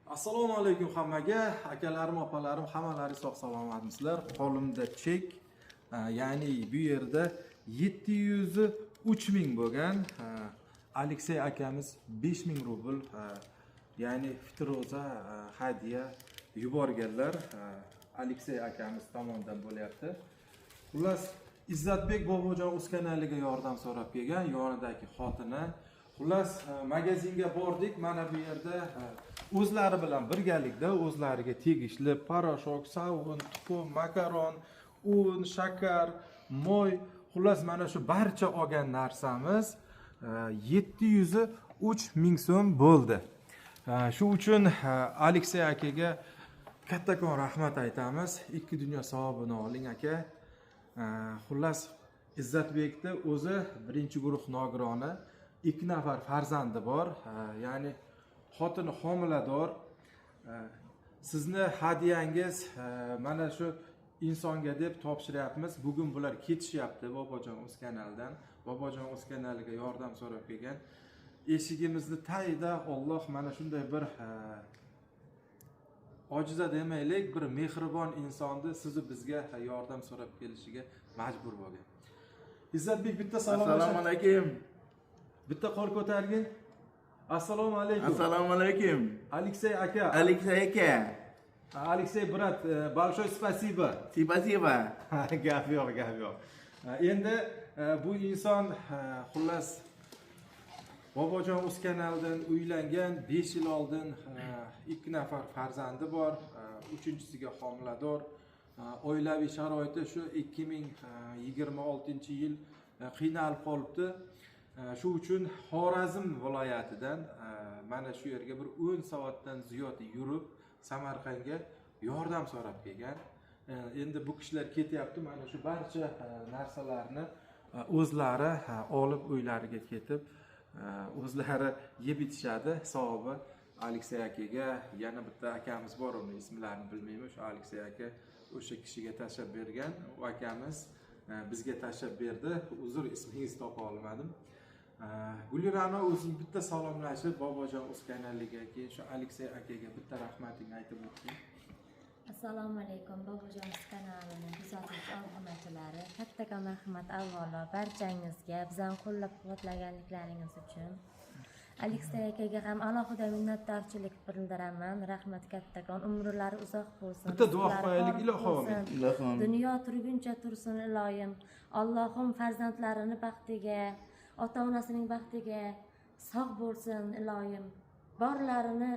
Assalomu alaykum hammaga, akalarim, opalarim, hammalari sog' salomatmisizlar. Qo'limda chek, ya'ni bu yerda 703 ming bo'lgan. Aleksey akamiz 5000 rubl, ya'ni fitroza hadiya yuborganlar. Aleksey akamiz tomonidan bo'lyapti. Xullas, Izzatbek Bobojon o'z kanaliga yordam so'rab kelgan, yonidagi xotini. Xullas, magazinga bordik. Mana bu yerda o'zlari bilan birgalikda o'zlariga tegishli paroshok, savun, tuxum, makaron, un, shakar, moy, xullas mana shu barcha olgan narsamiz 703 ming so'm bo'ldi. Shu uchun Aleksey akaga kattakon rahmat aytamiz. Ikki dunyo savobini oling aka. Xullas, Izzatbekni o'zi birinchi guruh nogironi, 2 nafar farzandi bor, ya'ni xotini homilador. Sizni hadiyangiz mana shu insonga deb topshiryapmiz. Bugun bular ketishyapti Bobojon o'z kanalidan. Bobojon o'z kanaliga yordam so'rab kelgan. Eshigimizni tayida Alloh mana shunday bir ojiza demaylik, bir mehribon insonni sizni bizga yordam so'rab kelishiga majbur bo'lgan. Izzatbek, bitta salom. Assalomu alaykum. Bitta qo'l ko'targin. Assalomu alaykum. Assalomu alaykum. Алексей aka. Aleksey aka. Aleksey brat, большое спасибо. Спасибо. Gap yo'q, gap yo'q. Endi bu inson xullas Bobojon o'z kanalidan uylangan, 5 yil oldin 2 nafar farzandi bor, uchinchisiga homilador. Oilaviy sharoiti shu 2026-yil qiynalib qolibdi. Shu uchun Xorazm viloyatidan mana shu yerga bir 10 soatdan ziyod yurib Samarqandga yordam so'rab kelgan. Endi bu kishilar ketyapti, mana shu barcha narsalarni o'zlari olib uylariga ketib, o'zlari yeb bitishadi. Savobi Aleksey akaga. Yana bitta akamiz bor, uni ismlarini bilmayman. Shu Aleksey aka o'sha kishiga tashlab bergan. U akamiz bizga tashlab berdi. Uzr, ismingizni topa olmadim. Gulirano o'zing bitta salomlashib Bobojon o'z kanaliga, keyin shu Aleksey akaga bitta rahmatingni aytib o'ting. Assalomu alaykum Bobojon o'z kanalining kuzatuvchi obunachilari. Kattakon rahmat avvalo barchangizga bizani qo'llab-quvvatlaganliklaringiz uchun. Aleksey akaga ham alohida minnatdorchilik bildiraman. Rahmat kattakon, umrlari uzoq bo'lsin. Bitta duo qilaylik ilohim. Dunyo turguncha tursin iloyim. Allohim farzandlarini baxtiga, ota-onasining baxtiga sog' bo'lsin iloyim. Borlarini